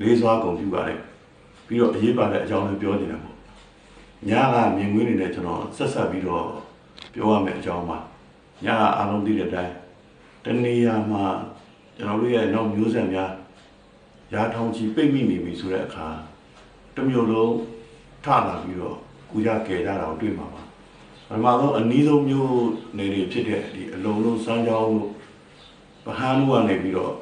လေးစွာကုန်ပြပါတယ်ပြီးတော့အရေးပါတဲ့အကြောင်းလည်းပြောနေတယ်ပေါ့ညကမြင်ကွင်းနေနဲ့ကျွန်တော်ဆက်ဆက်ပြီးတော့ပြောရမယ့်အကြောင်းပါညကအားလုံးသိတဲ့အတိုင်းတနေရာမှာကျွန်တော်တို့ရဲ့နောက်မျိုးဆက်များရာထောင်ချီပိတ်မိနေပြီဆိုတဲ့အခါတစ်မျိုးလုံးထလာပြီးတော့ကူကြကယ်ကြတာကိုတွေ့မှာပါပထမဆုံးအနည်းဆုံးမျိုးနေတွေဖြစ်တဲ့ဒီအလုံးလုံးစမ်းကြောင်းတို့ဗဟန်းတို့ကနေပြီးတော့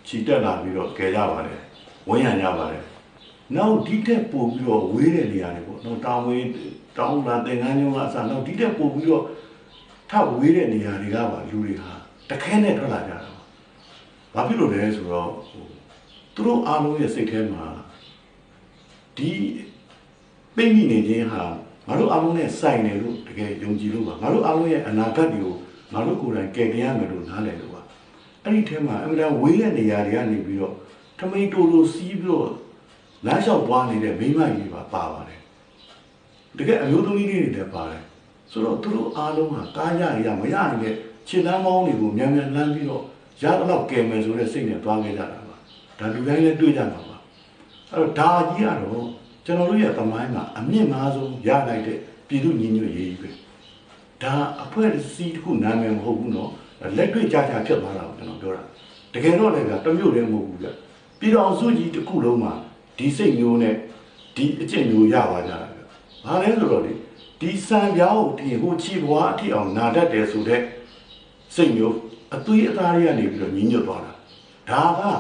ချီတက်လာပြီးတော့ကယ်ကြပါတယ်ဝန်းရံကြပါတယ်နောက်ဒီတက်ပို့ပြီးတော့ဝေးတဲ့နေရာတွေပေါ့နောက်တောင်ဝေးတောင်လာတင်ငန်းညုံကအစနောက်ဒီတက်ပို့ပြီးတော့ထပ်ဝေးတဲ့နေရာတွေကပါလူတွေဟာတခဲနဲ့ထွက်လာကြတာဘာဖြစ်လို့လဲဆိုတော့သူတို့အားလုံးရဲ့စိတ်ထဲမှာဒီပိတ်မိနေခြင်းဟာငါတို့အားလုံးနဲ့ဆိုင်တယ်လို့တကယ်ယုံကြည်လို့ပါငါတို့အားလုံးရဲ့အနာဂတ်တွေကိုငါတို့ကိုယ်တိုင်ကယ်တင်ရမယ်လို့နားလည်လို့ပါအဲ့ဒီထဲမှာအမှန်တန်ဝေးတဲ့နေရာတွေကနေပြီးတော့ထမိန်တိုလိုစီးပြီးတော့လမ်းလျှောက်သွားနေတဲ့မိမကြီးပါပါတယ်တကယ်အမျိုးသမီးတွေလည်းပါတယ်ဆိုတော့သူတို့အားလုံးဟာကားရရမရနေတဲ့ခြေလမ်းမောင်းတွေကိုမြန်မြန်လမ်းပြီးတော့ရတော့ကယ်မယ်ဆိုတဲ့စိတ်နဲ့သွားခဲ့ကြတာပါဒါလူတိုင်းလည်းတွေ့ကြမှာပါအဲ့တော့ဒါကြီးကတော့ကျွန်တော်တို့ရဲ့သမိုင်းမှာအမြင့်မားဆုံးရလိုက်တဲ့ပြည်သူညီညွတ်ရေးကြီးပဲဒါအဖွဲ့အစည်းတစ်ခုနာမည်မဟုတ်ဘူးနော်လက်တွေ့ကြကြဖြစ်သွားတာကိုကျွန်တော်ပြောတာတကယ်တော့လည်းတမျိုးတည်းမဟုတ်ဘူးပြပြည်တော်စုကြီးတစ်ခုလုံးမှာဒီစိတ်မျိုးနဲ့ဒီအကျင့်မျိုးရပါကြတာပြဘာလဲဆိုတော့လေဒီစံပြားကိုဒီဟိုချီဘွားအထိအောင်နာတတ်တယ်ဆိုတဲ့စိတ်မျိုးအသွေးအသားတွေကနေပြီးတော့ညီညွတ်သွားတာဒါ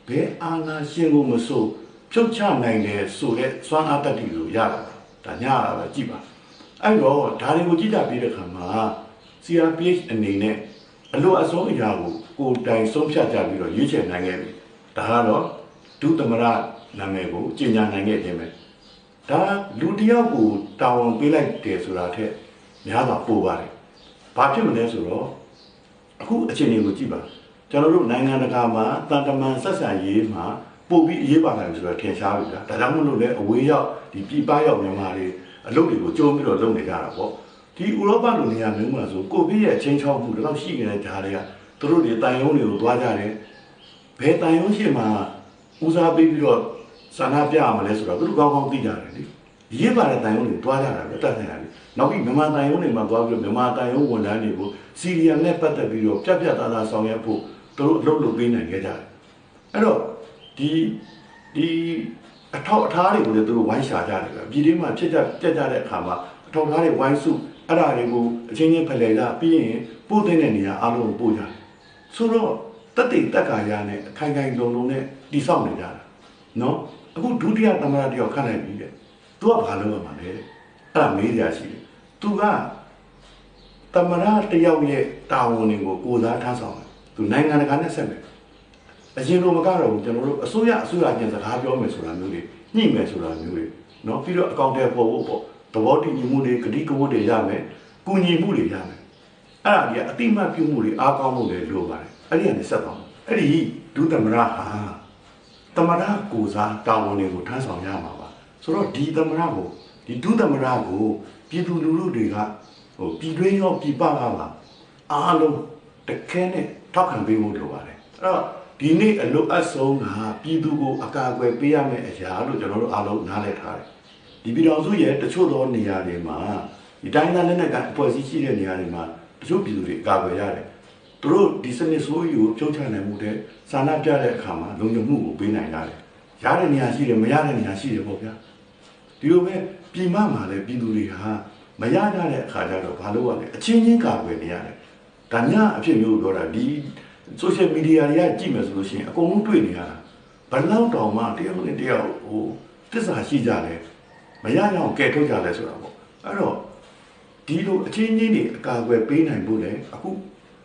ကဘယ်အာဏာရှင်ကိုမဆိုဖြုတ်ချနိုင်တယ်ဆိုတဲ့စွမ်းအားတတ္တိကိုရတာဒါညရတာပဲကြည့်ပါအဲ့တော့ဒါတွေကိုကြည့်ကြပြီးတဲ့ခါမှာ CRPH အနေနဲ့အလို့အဆုံးအရာကိုတိုင်ဆုံးဖြတ်ကြပြီးတော့ရွေးချယ်နိုင်ခဲ့ပြီဒါကတော့ဒုသမရနာမည်ကိုကြေညာနိုင်ခဲ့ခြင်းပဲဒါလူတယောက်ကိုတာဝန်ပေးလိုက်တယ်ဆိုတာထက်များစွာပိုပါတယ်ဘာဖြစ်မလဲဆိုတော့အခုအခြေအနေကိုကြည့်ပါကျွန်တော်တို့နိုင်ငံတကာမှာတန်တမန်ဆက်ဆံရေးမှာပို့ပြီးအရေးပါနိုင်ပြီဆိုတော့ထင်ရှားပြီဗျာဒါကြောင့်မလို့လဲအဝေးရောက်ဒီပြည်ပရောက်မြန်မာတွေအလုပ်တွေကိုကြိုးပြီးတော့လုပ်နေကြတာပေါ့ဒီဥရောပလူနေရာမျိုးမှာဆိုကိုဗစ်ရဲ့ချင်းချောက်မှုတော့ရှိနေတဲ့ဓာတ်တွေကသူတို့တွေတန်ယုံတွေကိုသွားကြတယ်ဘယ်တန်ယုံရှိမှဦးစားပေးပြီးတော့ဆန္ဒပြရမလဲဆိုတော့သူတို့ကောင်းကောင်းသိကြတယ်လေရေးပါတဲ့တန်ယုံတွေသွားကြတာပဲတတ်နေတာလေနောက်ပြီးမြန်မာတန်ယုံတွေမှာသွားပြီးတော့မြန်မာတန်ယုံဝန်ထမ်းတွေကိုစီရီယံနဲ့ပတ်သက်ပြီးတော့ပြတ်သားသားဆောင်ရွက်ဖို့သူတို့အလုပ်လုပ်ပေးနိုင်ခဲ့ကြတယ်အဲ့တော့ဒီအထောက်အထားတွေကိုလည်းသူတို့ဝိုင်းရှာကြတယ်ပဲပြည်တွင်းမှာဖြစ်ကြတဲ့အခါမှာအထောက်အထားတွေဝိုင်းစုအဲ့ဒါတွေကိုအချင်းချင်းဖလှယ်ကြပြီးရင်ပို့တဲ့နေရာအားလုံးကိုပို့ကြတယ်ဆိုတော့တက်တိတက်ကာရနဲ့အခိုင်ခိုင်လုံလုံနဲ့တိဆောက်နေကြတာနော်အခုဒုတိယသမ္မတတယောက်ခန့်နိုင်ပြီတဲ့သူကဘာလုပ်ရမှာလဲအဲ့ဒါမေးကြရှိတယ်သူကသမ္မတတယောက်ရဲ့တာဝန်တွေကိုကိုယ်စားထားဆောင်တယ်သူနိုင်ငံတကာနဲ့ဆက်မယ်အရင်လိုမကတော့ဘူးကျွန်တော်တို့အစိုးရချင်းစကားပြောမယ်ဆိုတာမျိုးတွေညှိမယ်ဆိုတာမျိုးတွေเนาะပြီးတော့အကောင့်ထဲပေါ်ဖို့ပေါ့သဘောတည်ညီမှုတွေဂတိကဝတ်တွေရမယ်ကုညီမှုတွေရမယ်အဲ့ဒါကြီးအတိမတ်ပြုမှုတွေအားကောင်းမှုတွေလိုပါတယ်အဲ့ဒီကနေဆက်သွားအဲ့ဒီဒုသမ္မတဟာသမ္မတကိုစားတာဝန်တွေကိုထမ်းဆောင်ရမှာပါဆိုတော့ဒီသမ္မတကိုဒီဒုသမ္မတကိုပြည်သူလူထုတွေကပြည်တွင်းရောပြည်ပကပါအားလုံးတခဲနဲ့ထောက်ခံပေးဖို့လိုပါတယ်အဲ့တော့ဒီနေ့အလို့အဆုံးကပြည်သူကိုအကာအကွယ်ပေးရမယ့်အရာလို့ကျွန်တော်တို့အားလုံးနားလည်ထားတယ်ဒီပြည်တော်စုရဲ့တချို့သောနေရာတွေမှာဒီတိုင်းသားလက်နက်ကအဖွဲ့အစည်းရှိတဲ့နေရာတွေမှာတချို့ပြည်သူတွေအကာအကွယ်ရတယ်သူတို့ဒီစနစ်ဆိုးကြီးကိုဖြုတ်ချနိုင်မှုတဲ့စာနာပြတဲ့အခါမှာလုံခြုံမှုကိုပေးနိုင်ရတယ်ရတဲ့နေရာရှိတယ်မရတဲ့နေရာရှိတယ်ပေါ့ဗျာဒီလိုပဲပြည်မမှာလည်းပြည်သူတွေဟာမရကြတဲ့အခါကျတော့ဘာလို့ရလဲအချင်းချင်းကာကွယ်နေရတယ်ဒါညအဖြစ်မျိုးပြောတာဒီ social media တွေကကြည့်မယ်ဆိုလို့ရှိရင်အကုန်လုံးတွေ့နေရတာဘယ်လောက်တောင်မှတယောက်နဲ့တယောက်တစ္ဆာရှိကြတယ်မရအောင်ကဲထုတ်ကြလဲဆိုတာပေါ့အဲ့တော့ဒီလိုအချင်းချင်းတွေအကာအကွယ်ပေးနိုင်ဖို့လေအခု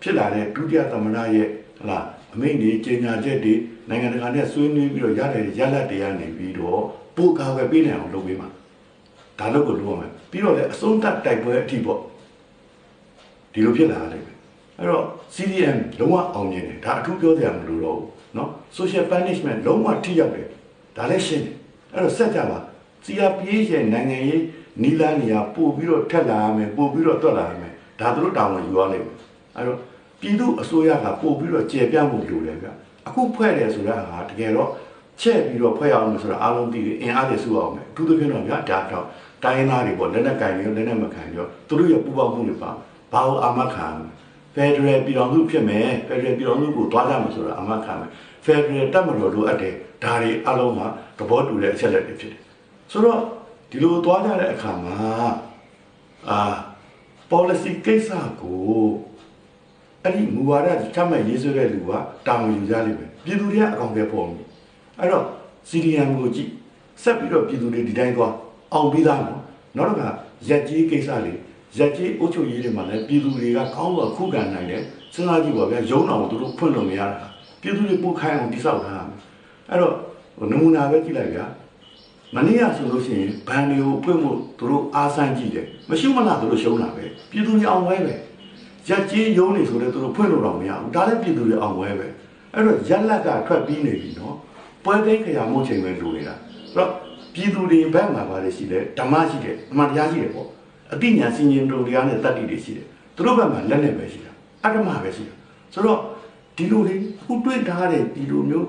ဖြစ်လာတဲ့ဒုတိယသမ္မတရဲ့ဟလာအမိန့်တွေကြေညာချက်တွေနိုင်ငံတကာနဲ့ဆွေးနွေးပြီးတော့ရတဲ့ရလဒ်တွေကနေပြီးတော့ပို့ကာကွယ်ပေးနိုင်အောင်လုပ်ပေးမှာဒါလို့ကိုလုပ်ရမယ်ပြီးတော့လေအဆုံးသတ်တိုက်ပွဲအထိပေါ့ဒီလိုဖြစ်လာတယ်အဲ့တော့ CDM လုံးဝအောင်မြင်တယ်ဒါအထူးပြောစရာမလိုတော့ဘူးเนาะ social punishment လုံးဝထိရောက်တယ်ဒါလည်းရှင်းတယ်အဲ့တော့ဆက်ကြပါ CRPH ရဲ့နိုင်ငံရေးနီလာနေရာပို့ပြီးတော့ထက်လာရမယ်ပို့ပြီးတော့တွက်လာရမယ်ဒါသူတို့တာဝန်ယူရလိမ့်မယ်အဲ့တော့ပြည်သူအစိုးရကပို့ပြီးတော့ကျေပြတ်မှုလိုတယ်ဗျအခုဖွဲ့တယ်ဆိုတာဟာတကယ်တော့ ချက်ပြီးတော့ဖွဲ့အောင်လို့ဆိုတာအားလုံးသိတယ်အင်အားတွေစုအောင်မယ်အထူးသဖြင့်တော့ဗျာဒါတော့တိုင်းသားတွေပေါ့လက်နဲ့ကင်ရောလက်နဲ့မကင်ရောသူတို့ရဲ့ပူပေါင်းမှုတွေပါဘာလို့အာမခံဖက်ဒရယ်ပြည်တော်စုဖြစ်မယ်ဖက်ဒရယ်ပြည်တော်စုကိုတွားကြမှာဆိုတာအာမခံမယ်ဖက်ဒရယ်တပ်မတော်လိုအပ်တယ်ဒါတွေအလုံးမှာသဘောတူတဲ့အချက်လက်တွေဖြစ်တယ်ဆိုတော့ဒီလိုတွားကြတဲ့အခါမှာpolicy ကိစ္စကိုအဲ့ဒီမူဝါဒချမှတ်ရေးဆွဲတဲ့လူကတာဝန်ယူကြလိမ့်မယ်ပြည်သူတွေကအကောင်အထည်ပေါ်မယ်အဲ့တော့ CDM ကိုကြည့်ဆက်ပြီးတော့ပြည်သူတွေဒီတိုင်းသွားအောင်ပြီးသားနော်နောက်တစ်ခါရက်ကြီးကိစ္စလေးရက်ကြီးအုပ်ချုပ်ရေးတွေမှာလည်းပြည်သူတွေကကောင်းတော့ခုခံနိုင်တယ်စဉ်းစားကြည့်ပါဗျာရုံးတော်ကိုသူတို့ဖွင့်လို့မရတာပြည်သူတွေပို့ခိုင်းအောင်တိစောက်ထားမယ်အဲ့တော့နမူနာပဲကြည့်လိုက်ဗျာမနေ့ကဆိုလို့ရှိရင်ဘန်တွေကိုဖွင့်ဖို့သူတို့အားဆိုင်ကြည့်တယ်မရှိမလားသူတို့ရှုံးတာပဲပြည်သူတွေအောင်ဝဲပဲရက်ကြီးရုံးနေဆိုတော့သူတို့ဖွင့်လို့တော့မရဘူးဒါလည်းပြည်သူတွေအောင်ဝဲပဲအဲ့တော့ရက်လက်ကထွက်ပြီးနေပြီနော်ပွဲသိခရာမှုချိန်ပဲလိုနေတာအဲ့တော့ပြည်သူတွေဘက်မှာပါတယ်ရှိတယ်ဓမ္မရှိတယ်အမှန်တရားရှိတယ်ပေါ့အသိဉာဏ်စင်ရင်တို့တရားနဲ့တတ္တိတွေရှိတယ်သူတို့ဘက်မှာလက်နဲ့ပဲရှိတာအတ္တမပဲရှိတာဆိုတော့ဒီလိုတွေခုတွေ့ထားတဲ့ဒီလိုမျိုး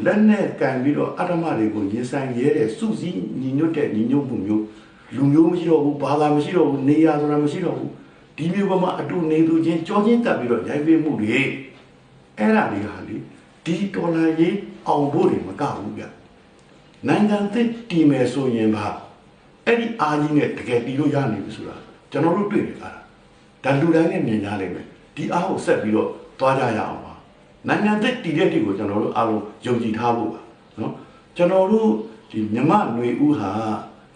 လက်နဲ့ကန်ပြီးတော့အတ္တမတွေကိုရင်ဆိုင်ရဲတဲ့စုစည်းညီညွတ်တဲ့ညီညွတ်မှုမျိုးလူမျိုးမရှိတော့ဘူးဘာသာမရှိတော့ဘူးနေရာဆိုတာမရှိတော့ဘူးဒီမျိုးပေါ်မှာအတူနေသူချင်းကြောချင်းတက်ပြီးတော့ရိုက်ပေးမှုတွေအဲ့ဒါတွေကလေဒီတော်လာရေးအောင်ဖို့တွေမကဘူးဗျနိုင်ငံသစ်တည်မယ်ဆိုရင်ပါအဲ့ဒီအားကြီးနဲ့တကယ်တည်လို့ရနေပြီဆိုတာကျွန်တော်တို့တွေ့နေကြတာဒါလူတိုင်းနဲ့မြင်ကြလိမ့်မယ်ဒီအားကိုဆက်ပြီးတော့သွားကြရအောင်ပါနိုင်ငံသစ်တည်တဲ့တိကိုကျွန်တော်တို့အားလုံးယုံကြည်ထားဖို့ပါနော်ကျွန်တော်တို့ဒီမြမຫນွေဦးဟာ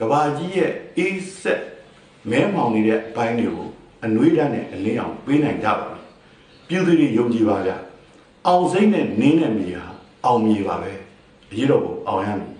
ကဘာကြီးရဲ့အေးဆက်မဲမောင်နေတဲ့အပိုင်းတွေကိုအနှွေးတန်းနဲ့အလင်းအောင်ပေးနိုင်ကြပါမယ်ပြည်သူတွေယုံကြည်ပါကြအောင်စိမ့်နဲ့နင်းတဲ့မြေဟာအောင်မြေပါပဲအရေးတော်ကိုအောင်ရမည်